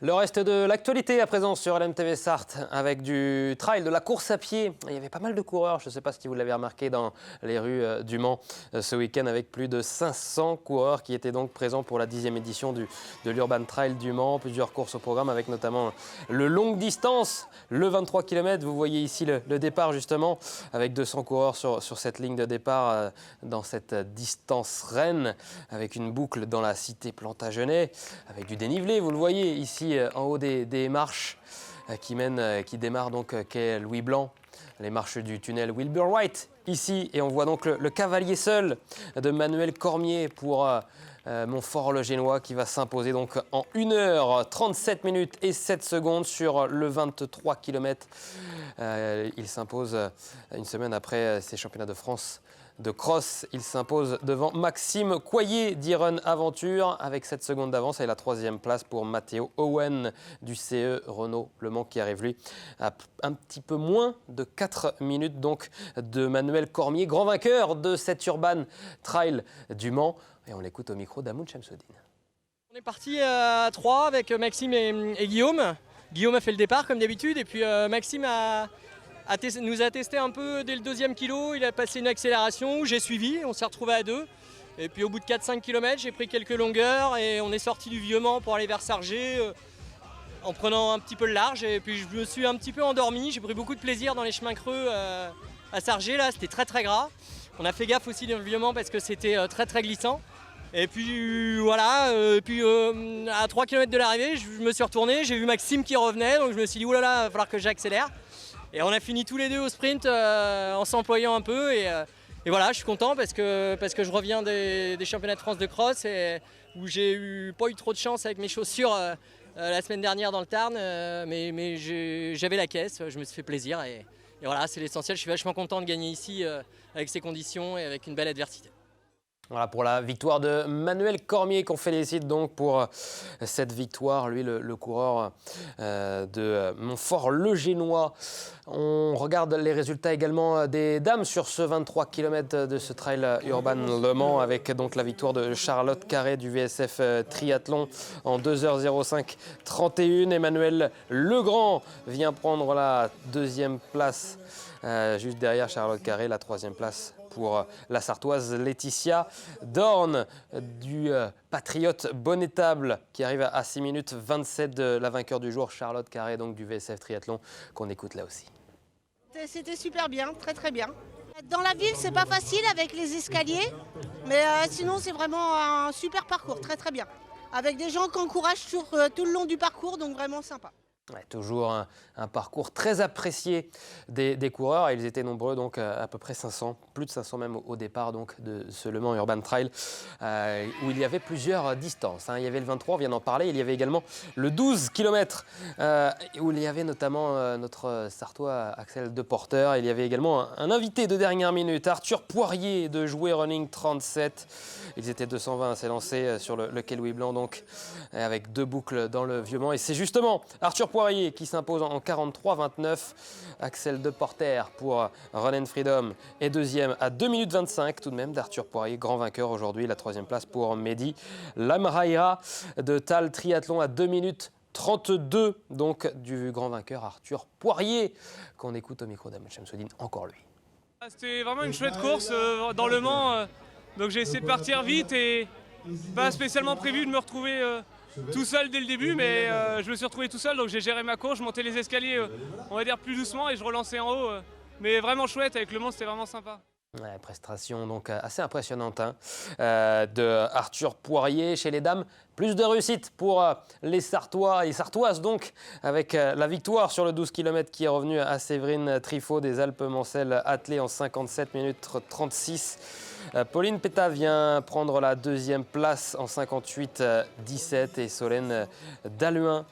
Le reste de l'actualité à présent sur LMTV Sarthe avec du trail, de la course à pied. Il y avait pas mal de coureurs, je ne sais pas si vous l'avez remarqué dans les rues du Mans ce week-end avec plus de 500 coureurs qui étaient donc présents pour la 10e édition de l'Urban Trail du Mans. Plusieurs courses au programme avec notamment le longue distance, le 23 km. Vous voyez ici le départ justement avec 200 coureurs sur cette ligne de départ dans cette distance Rennes avec une boucle dans la cité Plantagenet avec du dénivelé. Vous le voyez ici en haut des marches qui démarrent donc quai Louis Blanc, les marches du tunnel Wilbur Wright ici, et on voit donc le cavalier seul de Manuel Cormier pour Montfort-le-Génois qui va s'imposer donc en 1h37 minutes et 7 secondes sur le 23 km. Il s'impose une semaine après ses championnats de France de cross. Il s'impose devant Maxime Coyer d'Iron Aventure avec 7 secondes d'avance et la 3e place pour Matteo Owen du CE Renault Le Mans qui arrive lui à un petit peu moins de 4 minutes donc de Manuel Cormier, grand vainqueur de cette Urban Trail du Mans. Et on l'écoute au micro d'Amoun Chamsoudine. On est parti à 3 avec Maxime et Guillaume. Guillaume a fait le départ comme d'habitude et puis Maxime nous a testé un peu dès le 2e kilo. Il a passé une accélération, j'ai suivi, on s'est retrouvé à 2. Et puis au bout de 4-5 km, j'ai pris quelques longueurs et on est sorti du Vieux-Mans pour aller vers Sargé en prenant un petit peu le large. Et puis je me suis un petit peu endormi, j'ai pris beaucoup de plaisir dans les chemins creux à Sargé, là c'était très très gras. On a fait gaffe aussi dans le Vieux-Mans parce que c'était très très glissant. Et puis voilà, à 3 km de l'arrivée, je me suis retourné, j'ai vu Maxime qui revenait, donc je me suis dit oulala, il va falloir que j'accélère. Et on a fini tous les deux au sprint en s'employant un peu. Et voilà, je suis content parce que je reviens des championnats de France de cross et où j'ai pas eu trop de chance avec mes chaussures la semaine dernière dans le Tarn. Mais j'avais la caisse, je me suis fait plaisir. Et voilà, c'est l'essentiel. Je suis vachement content de gagner ici avec ces conditions et avec une belle adversité. Voilà pour la victoire de Manuel Cormier qu'on félicite donc pour cette victoire. Lui, le coureur de Montfort-le-Génois. On regarde les résultats également des dames sur ce 23 km de ce trail urban Le Mans avec donc la victoire de Charlotte Carré du VSF Triathlon en 2h05 31. Emmanuel Legrand vient prendre la 2e place juste derrière Charlotte Carré, la 3e place pour la Sartoise Laetitia Dorn du Patriote Bonnetable qui arrive à 6 minutes 27 de la vainqueur du jour, Charlotte Carré donc du VSF Triathlon qu'on écoute là aussi. C'était super bien, très très bien. Dans la ville, c'est pas facile avec les escaliers, mais sinon c'est vraiment un super parcours, très très bien. Avec des gens qui encouragent tout le long du parcours, donc vraiment sympa. Ouais, toujours un parcours très apprécié des coureurs. Ils étaient nombreux, donc à peu près 500, plus de 500 même au départ donc, de ce Le Mans Urban Trail, où il y avait plusieurs distances. Il y avait le 23, on vient d'en parler. Il y avait également le 12 km, où il y avait notamment notre Sartois Axel Deporter. Il y avait également un invité de dernière minute, Arthur Poirier de Jouer Running 37. Ils étaient 220 à s'élancer sur le quai Louis Blanc, donc, avec 2 boucles dans le Vieux-Mans. Et c'est justement Arthur Poirier qui s'impose en 43-29. Axel Deporter pour Run & Freedom est 2e à 2 minutes 25 tout de même d'Arthur Poirier, grand vainqueur aujourd'hui. La 3e place pour Mehdi Lamraïra de Tal Triathlon à 2 minutes 32 donc du grand vainqueur Arthur Poirier qu'on écoute au micro d'Amoun Chamsoudine, encore lui. C'était vraiment une chouette course dans Le Mans, donc j'ai essayé de partir vite et pas spécialement prévu de me retrouver tout seul dès le début, mais je me suis retrouvé tout seul, donc j'ai géré ma course, je montais les escaliers, on va dire plus doucement, et je relançais en haut. Mais vraiment chouette, avec Le Mans, c'était vraiment sympa. Ouais, prestation donc assez impressionnante de Arthur Poirier. Chez les dames, plus de réussite pour les Sartois et Sartoises donc, avec la victoire sur le 12 km qui est revenue à Séverine Trifot des Alpes-Mancelles attelée en 57 minutes 36. Pauline Pétat vient prendre la 2e place en 58-17 et Solène Dalluin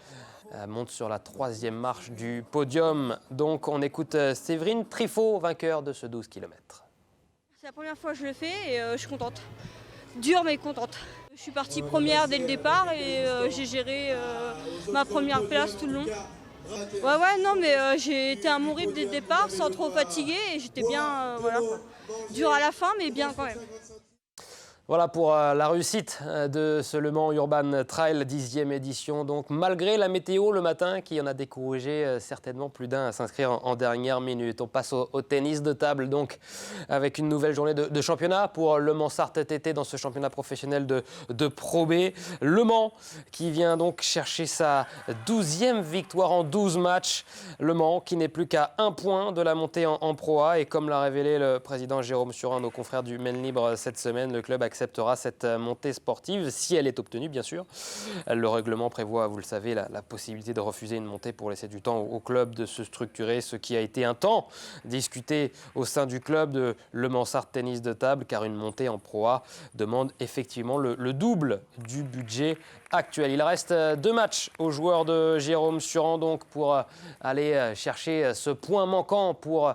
monte sur la 3e marche du podium. Donc on écoute Séverine Trifot, vainqueur de ce 12 km. C'est la première fois que je le fais et je suis contente. Dure mais contente. Je suis partie première dès le départ et j'ai géré ma première place tout le long. Ouais, non, mais j'ai été à mon rythme dès le départ sans trop fatiguer et j'étais bien, voilà. Dur à la fin, mais bien quand même. Voilà pour la réussite de ce Le Mans Urban Trail 10e édition. Donc malgré la météo le matin qui en a découragé certainement plus d'un à s'inscrire en dernière minute. On passe au tennis de table donc avec une nouvelle journée de championnat pour Le Mans Sarthe TT dans ce championnat professionnel de Pro B. Le Mans qui vient donc chercher sa 12e victoire en 12 matchs. Le Mans qui n'est plus qu'à 1 point de la montée en Pro A et comme l'a révélé le président Jérôme Surin, nos confrères du Maine Libre cette semaine, le club acceptera cette montée sportive si elle est obtenue bien sûr. Le règlement prévoit, vous le savez, la possibilité de refuser une montée pour laisser du temps au club de se structurer, ce qui a été un temps discuté au sein du club de Le Mans Sarthe Tennis de table car une montée en Pro A demande effectivement le double du budget actuel. Il reste 2 matchs aux joueurs de Jérôme Surin donc pour aller chercher ce point manquant pour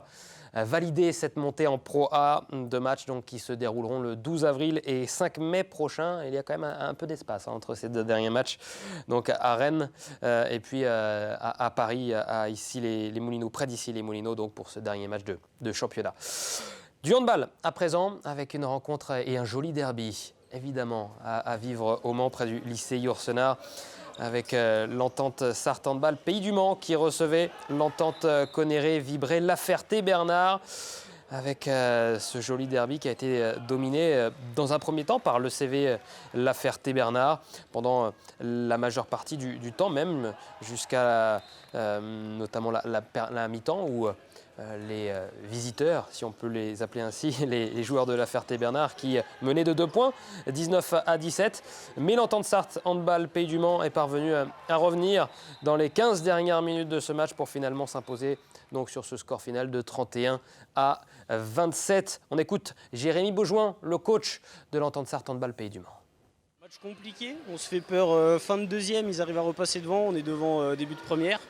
valider cette montée en Pro A. 2 matchs donc, qui se dérouleront le 12 avril et 5 mai prochain. Il y a quand même un peu d'espace entre ces 2 derniers matchs. Donc à Rennes et puis à Paris, à ici les Moulineaux, près d'ici les Moulineaux, donc pour ce dernier match de championnat. Du handball à présent avec une rencontre et un joli derby évidemment à vivre au Mans près du lycée Yourcenar. Avec l'entente Sarthe Handball Pays du Mans qui recevait l'entente Connerré Vibré La Ferté-Bernard avec ce joli derby qui a été dominé dans un premier temps par le CV La Ferté-Bernard pendant la majeure partie du temps même jusqu'à notamment la mi-temps où les visiteurs, si on peut les appeler ainsi, les joueurs de La Ferté-Bernard qui menaient de 2 points, 19-17. Mais l'entente Sarthe Handball Pays du Mans est parvenue à revenir dans les 15 dernières minutes de ce match pour finalement s'imposer donc sur ce score final de 31-27. On écoute Jérémy Beaujoin, le coach de l'entente Sarthe Handball Pays du Mans. Match compliqué, on se fait peur fin de deuxième, ils arrivent à repasser devant, on est devant début de première.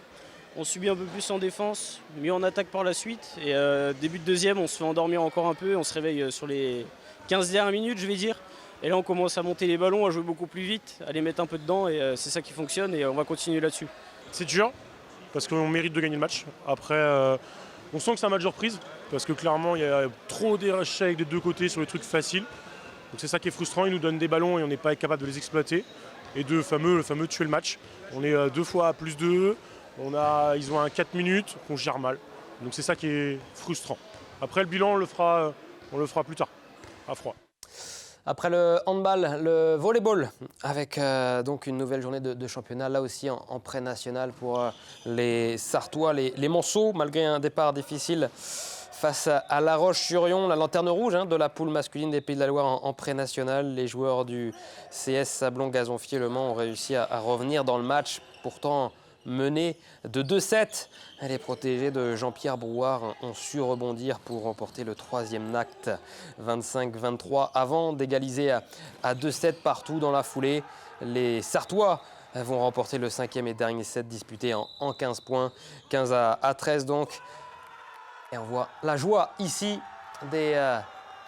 On subit un peu plus en défense, mieux en attaque par la suite. Et début de deuxième, on se fait endormir encore un peu. On se réveille sur les 15 dernières minutes, je vais dire. Et là, on commence à monter les ballons, à jouer beaucoup plus vite, à les mettre un peu dedans. Et c'est ça qui fonctionne et on va continuer là-dessus. C'est dur, parce qu'on mérite de gagner le match. Après, on sent que c'est un match de reprise, parce que clairement, il y a trop d'échecs des 2 côtés sur les trucs faciles. Donc c'est ça qui est frustrant. Ils nous donnent des ballons et on n'est pas capable de les exploiter. Et le fameux tuer le match. On est 2 fois à plus 2. Ils ont un 4 minutes qu'on gère mal. Donc c'est ça qui est frustrant. Après le bilan, on le fera plus tard, à froid. Après le handball, le volleyball, avec donc une nouvelle journée de championnat, là aussi en pré-national pour les Sartois, les Manceaux, malgré un départ difficile face à La Roche-sur-Yon, la lanterne rouge de la poule masculine des Pays de la Loire en pré-national. Les joueurs du CS Sablon-Gazonfier-Le Mans ont réussi à revenir dans le match, pourtant menée de 2-7. Les protégés de Jean-Pierre Brouard ont su rebondir pour remporter le 3e acte 25-23 avant d'égaliser à 2-7 partout dans la foulée. Les Sartois vont remporter le 5e et dernier set disputé en 15 points, 15-13 donc. Et on voit la joie ici des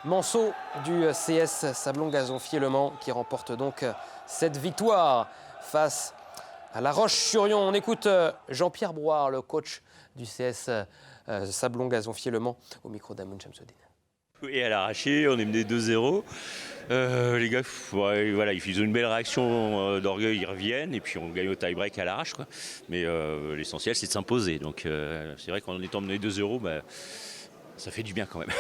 Manceaux du CS Sablon-Gazonfier-Le Mans qui remporte donc cette victoire face à La Roche-sur-Yon. On écoute Jean-Pierre Brouard, le coach du CS Sablon-Gazonfier-Le Mans, au micro d'Amoun Chamsoudine. Oui, à l'arraché, on est mené 2-0. Les gars, voilà, ils ont une belle réaction d'orgueil, ils reviennent et puis on gagne au tie-break à l'arrache, quoi. Mais l'essentiel, c'est de s'imposer. Donc c'est vrai qu'en étant mené 2-0, ça fait du bien quand même.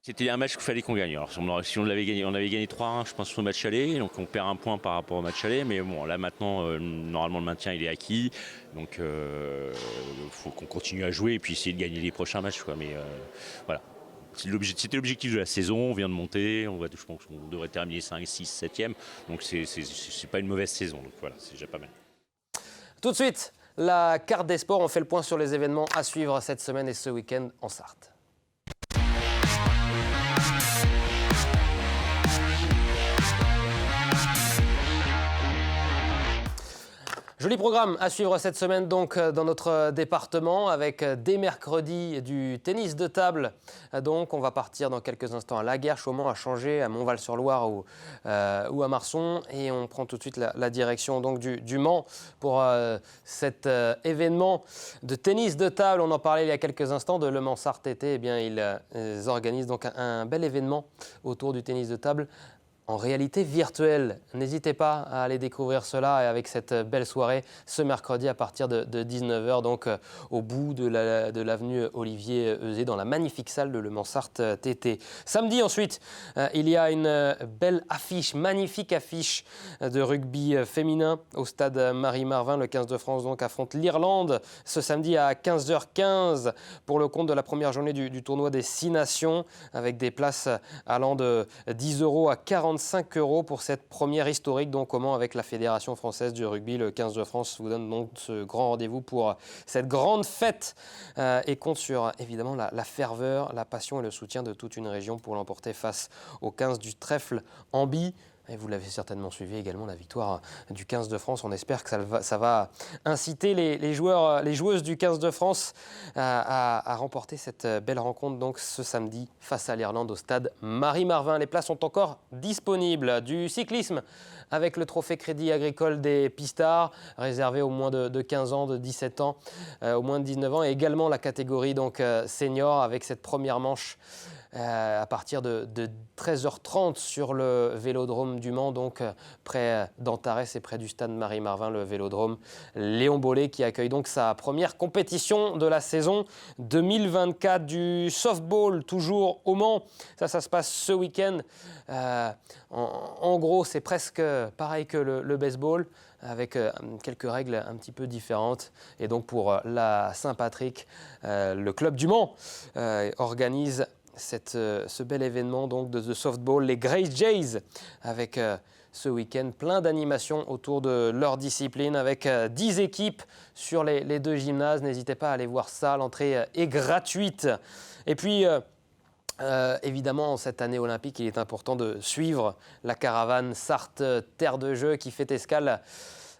C'était un match qu'il fallait qu'on gagne. Alors, si on l'avait gagné, on avait gagné 3-1, je pense, au match aller. Donc on perd 1 point par rapport au match aller. Mais bon, là maintenant, normalement, le maintien, il est acquis. Donc il faut qu'on continue à jouer et puis essayer de gagner les prochains matchs, quoi. Mais voilà. C'était l'objectif de la saison. On vient de monter. Je pense qu'on devrait terminer 5, 6, 7e. Donc c'est pas une mauvaise saison. Donc voilà, c'est déjà pas mal. Tout de suite, la carte des sports. On fait le point sur les événements à suivre cette semaine et ce week-end en Sarthe. Joli programme à suivre cette semaine donc dans notre département avec dès mercredi du tennis de table. Donc on va partir dans quelques instants à Laguerche, au Mans, à Changé, à Montval-sur-Loire ou à Marson. Et on prend tout de suite la direction donc du Mans pour cet événement de tennis de table. On en parlait il y a quelques instants de Le Mans Sarthe TT. Eh bien, ils organisent donc un bel événement autour du tennis de table en réalité virtuelle. N'hésitez pas à aller découvrir cela et avec cette belle soirée ce mercredi à partir de 19h, donc au bout de l'avenue Olivier Euzet dans la magnifique salle de Le Mans-Sarthe TT. Samedi ensuite, il y a une belle affiche, magnifique affiche de rugby féminin au stade Marie-Marvin. Le 15 de France donc affronte l'Irlande ce samedi à 15h15 pour le compte de la première journée du tournoi des 6 nations avec des places allant de 10 € à 45 € pour cette première historique donc commun avec la Fédération française du rugby. Le 15 de France vous donne donc ce grand rendez-vous pour cette grande fête et compte sur évidemment la ferveur, la passion et le soutien de toute une région pour l'emporter face au 15 du trèfle Amby. Et vous l'avez certainement suivi également, la victoire du 15 de France. On espère que ça va inciter les joueuses du 15 de France à remporter cette belle rencontre donc ce samedi face à l'Irlande au stade Marie-Marvin. Les places sont encore disponibles. Du cyclisme avec le trophée Crédit Agricole des Pistards, réservé aux moins de 15 ans, de 17 ans, aux moins de 19 ans. Et également la catégorie donc, senior avec cette première manche à partir de 13h30 sur le Vélodrome du Mans, donc près d'Antares et près du stade Marie-Marvin, le Vélodrome Léon Bollé qui accueille donc sa première compétition de la saison 2024 du softball, toujours au Mans. Ça se passe ce week-end. En gros, c'est presque pareil que le baseball, avec quelques règles un petit peu différentes. Et donc pour la Saint-Patrick, le club du Mans organise ce bel événement donc de softball, les Grace Jays, avec ce week-end plein d'animations autour de leur discipline, avec 10 équipes sur les 2 gymnases. N'hésitez pas à aller voir ça, l'entrée est gratuite. Et puis évidemment, cette année olympique, il est important de suivre la caravane Sarthe Terre de Jeux qui fait escale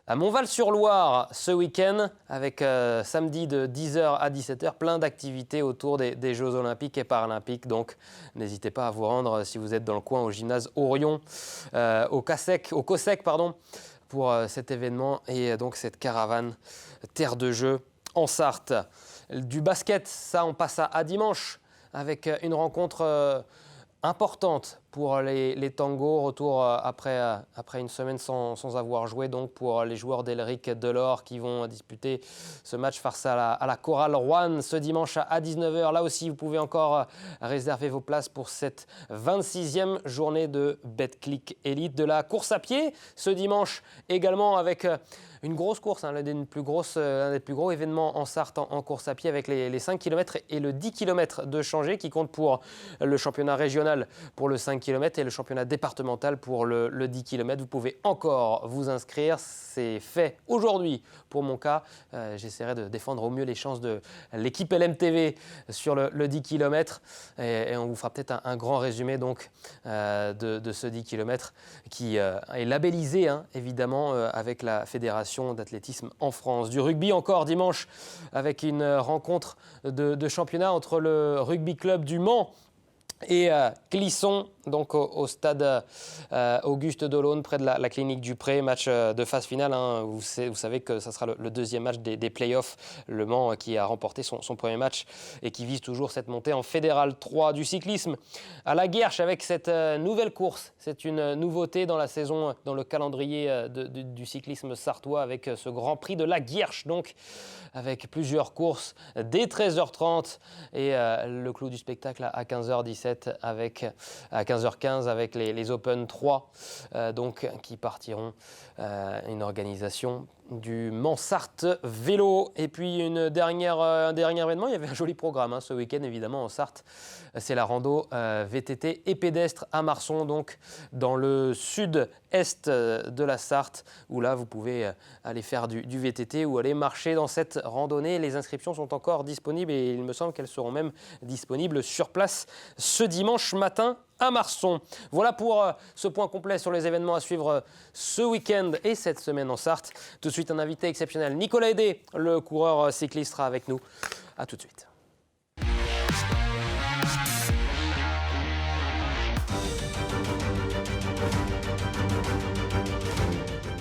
à Montval-sur-Loire ce week-end avec samedi de 10h à 17h, plein d'activités autour des Jeux Olympiques et Paralympiques. Donc n'hésitez pas à vous rendre si vous êtes dans le coin au gymnase Orion, au COSEC, pour cet événement et donc cette caravane Terre de Jeux en Sarthe. Du basket, ça on passe à dimanche avec une rencontre importante pour les tangos, retour après une semaine sans avoir joué, donc pour les joueurs d'Elric Delors qui vont disputer ce match face à la Chorale Roanne ce dimanche à 19h. Là aussi, vous pouvez encore réserver vos places pour cette 26e journée de Betclic Elite. De la course à pied ce dimanche également avec une grosse course, l'un des plus gros événements en Sarthe en course à pied avec les 5 km et le 10 km de Changé qui compte pour le championnat régional pour le 5 km et le championnat départemental pour le 10 km. Vous pouvez encore vous inscrire, c'est fait aujourd'hui pour mon cas. J'essaierai de défendre au mieux les chances de l'équipe LMTV sur le 10 km et on vous fera peut-être un grand résumé donc, de ce 10 km qui est labellisé évidemment avec la Fédération d'athlétisme en France. Du rugby encore dimanche avec une rencontre de championnat entre le rugby club du Mans et Clisson, donc au stade Auguste Delaune, près de la clinique du Pré, match de phase finale. Vous savez que ça sera le deuxième match des playoffs. Le Mans qui a remporté son premier match et qui vise toujours cette montée en Fédéral 3. Du cyclisme à la Guerche avec cette nouvelle course. C'est une nouveauté dans la saison, dans le calendrier du cyclisme sartois avec ce Grand Prix de la Guerche, donc avec plusieurs courses dès 13h30 et le clou du spectacle à 15h17 à 15h15 avec les Open 3 donc, qui partiront une organisation du Mans-Sarthe Vélo. Et puis un dernier événement, il y avait un joli programme ce week-end évidemment en Sarthe. C'est la rando VTT et pédestre à Marson, donc dans le sud-est de la Sarthe, où là vous pouvez aller faire du VTT ou aller marcher dans cette randonnée. Les inscriptions sont encore disponibles et il me semble qu'elles seront même disponibles sur place ce dimanche matin à Marson. Voilà pour ce point complet sur les événements à suivre ce week-end et cette semaine en Sarthe. Tout de suite un invité exceptionnel, Nicolas Hédé, le coureur cycliste, sera avec nous. A tout de suite.